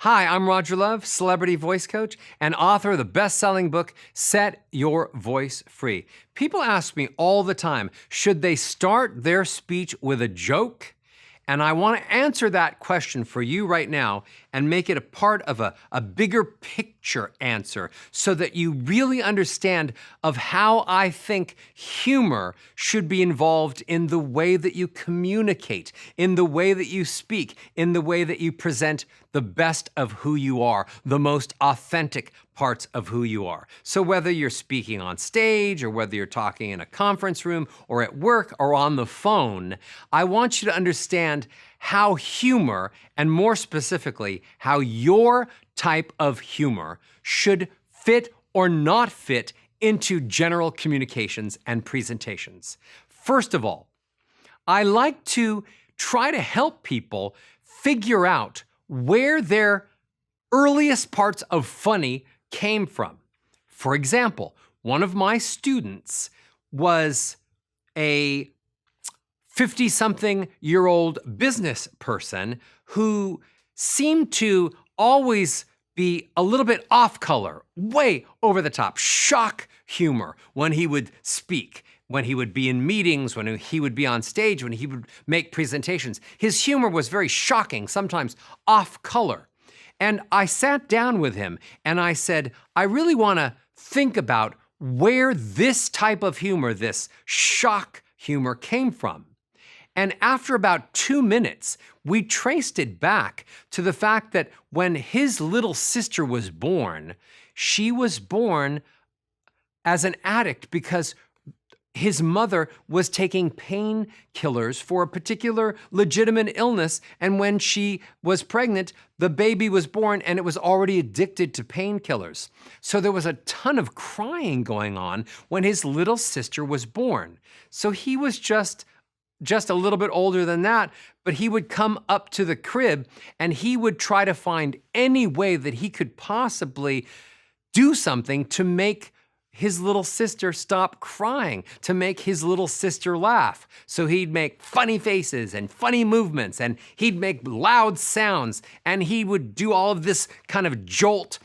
Hi, I'm Roger Love, celebrity voice coach and author of the best-selling book, Set Your Voice Free. People ask me all the time, should they start their speech with a joke? And I want to answer that question for you right now and make it a part of a bigger picture answer so that you really understand of how I think humor should be involved in the way that you communicate, in the way that you speak, in the way that you present the best of who you are, the most authentic parts of who you are. So whether you're speaking on stage or whether you're talking in a conference room or at work or on the phone, I want you to understand how humor, and more specifically, how your type of humor should fit or not fit into general communications and presentations. First of all, I like to try to help people figure out where their earliest parts of funny came from. For example, one of my students was a 50-something-year-old business person who seemed to always be a little bit off color, way over the top, shock humor when he would speak, when he would be in meetings, when he would be on stage, when he would make presentations. His humor was very shocking, sometimes off color. And I sat down with him and I said, I really want to think about where this type of humor, this shock humor, came from. And after about 2 minutes, we traced it back to the fact that when his little sister was born, she was born as an addict because his mother was taking painkillers for a particular legitimate illness, and when she was pregnant, the baby was born and it was already addicted to painkillers. So there was a ton of crying going on when his little sister was born. So he was just a little bit older than that, but he would come up to the crib and he would try to find any way that he could possibly do something to make his little sister stop crying, to make his little sister laugh. So he'd make funny faces and funny movements, and he'd make loud sounds, and he would do all of this kind of jolt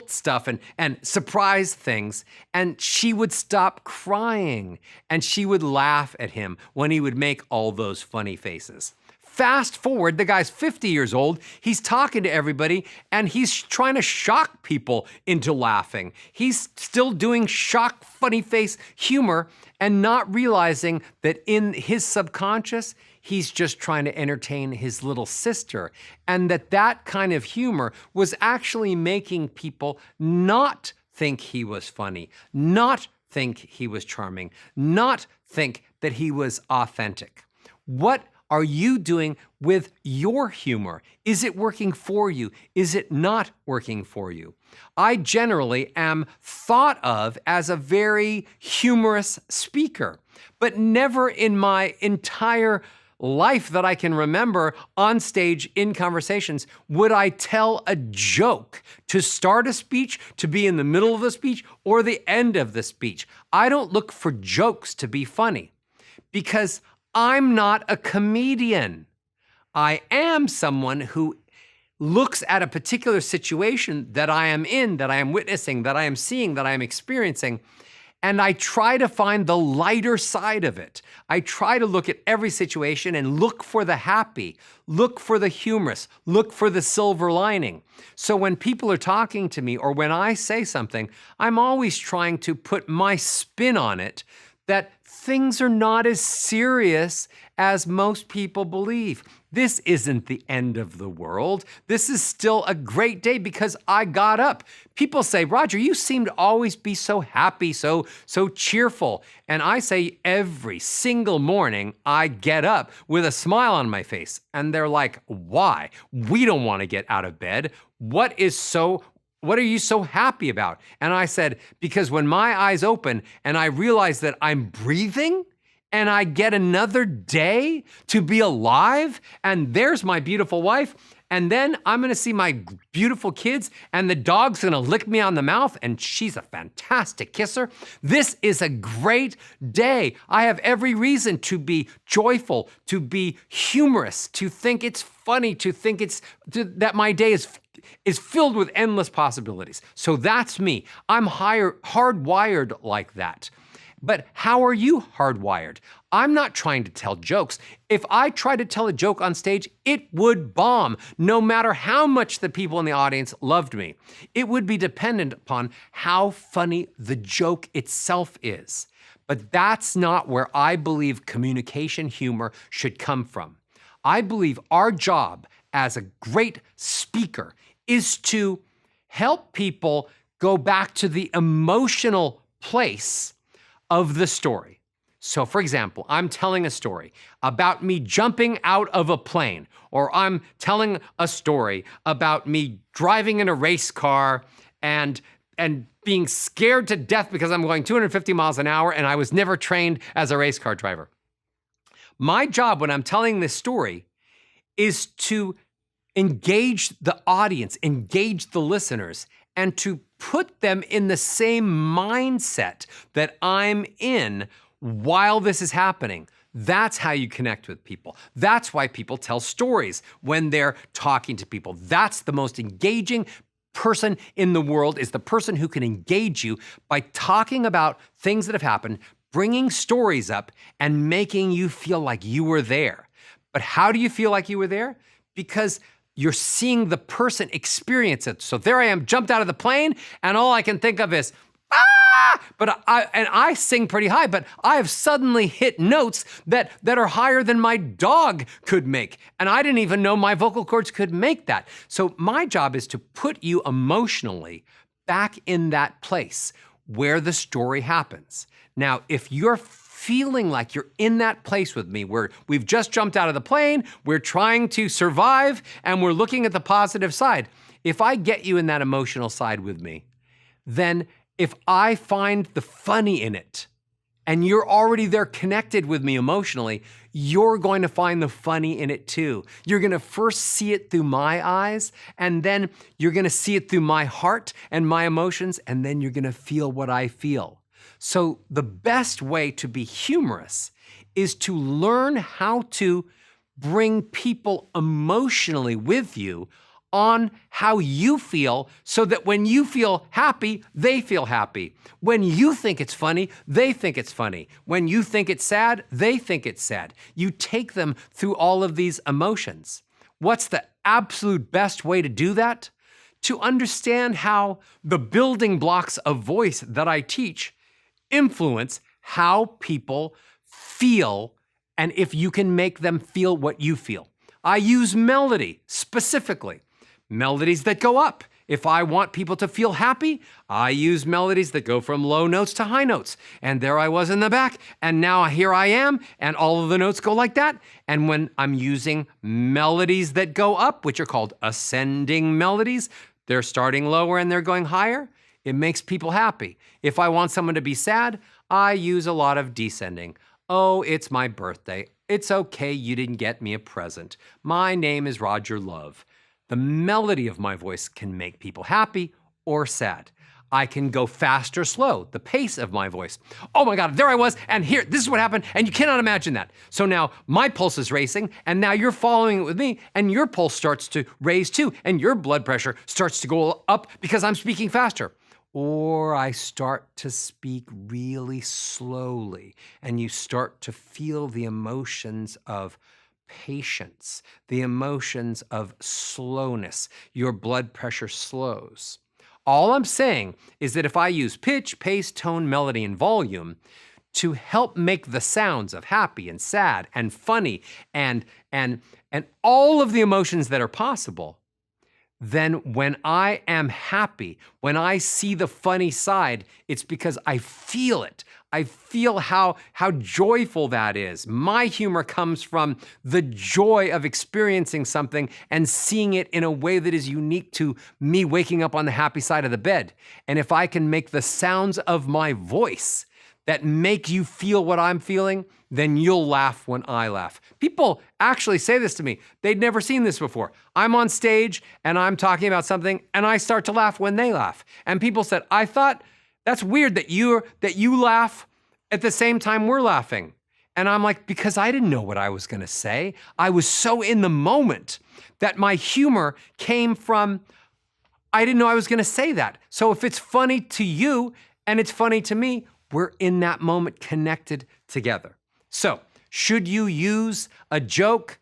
stuff and surprise things, and she would stop crying, and she would laugh at him when he would make all those funny faces. Fast forward, the guy's 50 years old, he's talking to everybody, and he's trying to shock people into laughing. He's still doing shock, funny face humor and not realizing that in his subconscious, he's just trying to entertain his little sister, and that kind of humor was actually making people not think he was funny, not think he was charming, not think that he was authentic. What are you doing with your humor? Is it working for you? Is it not working for you? I generally am thought of as a very humorous speaker, but never in my entire life that I can remember on stage in conversations would I tell a joke to start a speech, to be in the middle of the speech, or the end of the speech. I don't look for jokes to be funny because I'm not a comedian. I am someone who looks at a particular situation that I am in, that I am witnessing, that I am seeing, that I am experiencing, and I try to find the lighter side of it. I try to look at every situation and look for the happy, look for the humorous, look for the silver lining. So when people are talking to me or when I say something, I'm always trying to put my spin on it, that things are not as serious as most people believe. This isn't the end of the world. This is still a great day because I got up. People say, Roger, you seem to always be so happy, so cheerful. And I say every single morning I get up with a smile on my face. And they're like, why? We don't want to get out of bed. What are you so happy about? And I said, because when my eyes open and I realize that I'm breathing and I get another day to be alive, and there's my beautiful wife, and then I'm gonna see my beautiful kids, and the dog's gonna lick me on the mouth, and she's a fantastic kisser. This is a great day. I have every reason to be joyful, to be humorous, to think it's funny, to think that my day is filled with endless possibilities. So that's me. I'm hardwired like that. But how are you hardwired? I'm not trying to tell jokes. If I tried to tell a joke on stage, it would bomb, no matter how much the people in the audience loved me. It would be dependent upon how funny the joke itself is. But that's not where I believe communication humor should come from. I believe our job as a great speaker is to help people go back to the emotional place of the story. So for example, I'm telling a story about me jumping out of a plane, or I'm telling a story about me driving in a race car and being scared to death because I'm going 250 miles an hour and I was never trained as a race car driver. My job when I'm telling this story is to engage the audience, engage the listeners, and to put them in the same mindset that I'm in while this is happening. That's how you connect with people. That's why people tell stories when they're talking to people. That's the most engaging person in the world, is the person who can engage you by talking about things that have happened, bringing stories up, and making you feel like you were there. But how do you feel like you were there? Because you're seeing the person experience it. So there I am, jumped out of the plane, and all I can think of is, ah! But I sing pretty high, but I have suddenly hit notes that are higher than my dog could make. And I didn't even know my vocal cords could make that. So my job is to put you emotionally back in that place where the story happens. Now, if you're feeling like you're in that place with me where we've just jumped out of the plane, we're trying to survive, and we're looking at the positive side, if I get you in that emotional side with me, then if I find the funny in it, and you're already there connected with me emotionally, you're going to find the funny in it too. You're going to first see it through my eyes, and then you're going to see it through my heart and my emotions, and then you're going to feel what I feel. So the best way to be humorous is to learn how to bring people emotionally with you on how you feel, so that when you feel happy, they feel happy. When you think it's funny, they think it's funny. When you think it's sad, they think it's sad. You take them through all of these emotions. What's the absolute best way to do that? To understand how the building blocks of voice that I teach influence how people feel, and if you can make them feel what you feel. I use melody specifically. Melodies that go up. If I want people to feel happy, I use melodies that go from low notes to high notes. And there I was in the back, and now here I am, and all of the notes go like that. And when I'm using melodies that go up, which are called ascending melodies, they're starting lower and they're going higher, it makes people happy. If I want someone to be sad, I use a lot of descending. Oh, it's my birthday. It's okay, you didn't get me a present. My name is Roger Love. The melody of my voice can make people happy or sad. I can go fast or slow, the pace of my voice. Oh my God, there I was, and here, this is what happened, and you cannot imagine that. So now my pulse is racing, and now you're following it with me, and your pulse starts to raise too, and your blood pressure starts to go up because I'm speaking faster. Or I start to speak really slowly, and you start to feel the emotions of patience, the emotions of slowness. Your blood pressure slows. All I'm saying is that if I use pitch, pace, tone, melody, and volume to help make the sounds of happy and sad and funny and all of the emotions that are possible, then when I am happy, when I see the funny side, it's because I feel it. I feel how joyful that is. My humor comes from the joy of experiencing something and seeing it in a way that is unique to me waking up on the happy side of the bed. And if I can make the sounds of my voice that make you feel what I'm feeling, then you'll laugh when I laugh. People actually say this to me. They'd never seen this before. I'm on stage and I'm talking about something and I start to laugh when they laugh. And people said, I thought that's weird that you laugh at the same time we're laughing. And I'm like, because I didn't know what I was going to say. I was so in the moment that my humor came from I didn't know I was going to say that. So if it's funny to you and it's funny to me, we're in that moment connected together. So should you use a joke?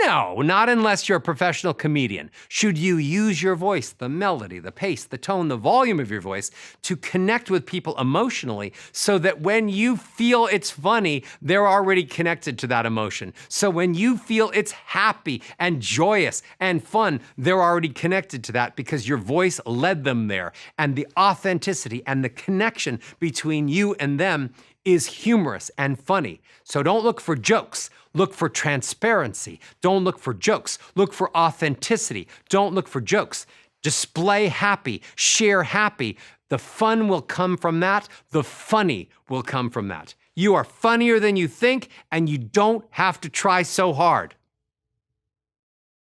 No, not unless you're a professional comedian. Should you use your voice, the melody, the pace, the tone, the volume of your voice to connect with people emotionally so that when you feel it's funny, they're already connected to that emotion. So when you feel it's happy and joyous and fun, they're already connected to that because your voice led them there. And the authenticity and the connection between you and them is humorous and funny. So don't look for jokes. Look for transparency. Don't look for jokes. Look for authenticity. Don't look for jokes. Display happy. Share happy. The fun will come from that. The funny will come from that. You are funnier than you think, and you don't have to try so hard.